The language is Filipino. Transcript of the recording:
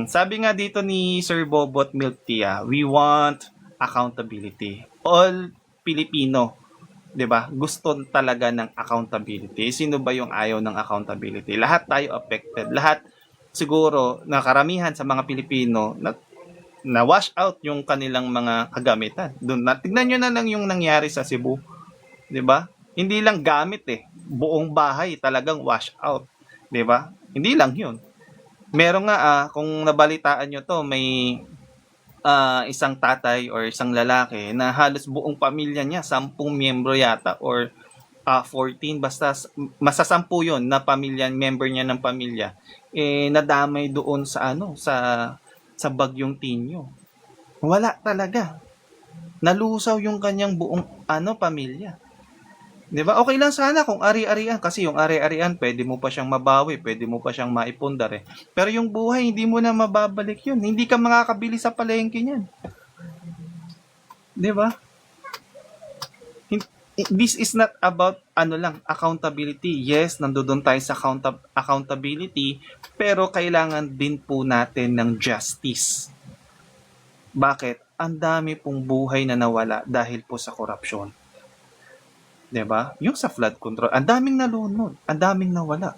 Sabi nga dito ni Sir Bobot Milk Tea, we want accountability. All Pilipino, 'di ba? Gusto talaga ng accountability. Sino ba yung ayaw ng accountability? Lahat tayo affected. Lahat siguro na karamihan sa mga Pilipino na wash out yung kanilang mga kagamitan. Doon tignan niyo na lang yung nangyari sa Cebu, 'di ba? Hindi lang gamit buong bahay talagang wash out, 'di ba? Hindi lang 'yun. Meron nga kung nabalitaan nyo to, may isang tatay or isang lalaki na halos buong pamilya niya, 10 miyembro yata or 14, basta masasampu yun na pamilya, member niya ng pamilya, nadamay doon sa sa bagyong Tinyo. Wala talaga. Nalusaw yung kanyang buong pamilya. 'Di ba? Okay lang sana kung ari-arian kasi yung ari-arian pwede mo pa siyang mabawi, pwede mo pa siyang maipundar Pero yung buhay hindi mo na mababalik 'yun. Hindi ka makakabili sa palengke niyan. 'Di ba? This is not about accountability. Yes, nandoon tayo sa accountability, pero kailangan din po natin ng justice. Bakit? Ang dami pong buhay na nawala dahil po sa korupsyon. 'Di ba? Yung sa flood control, ang daming nalunod, ang daming nawala.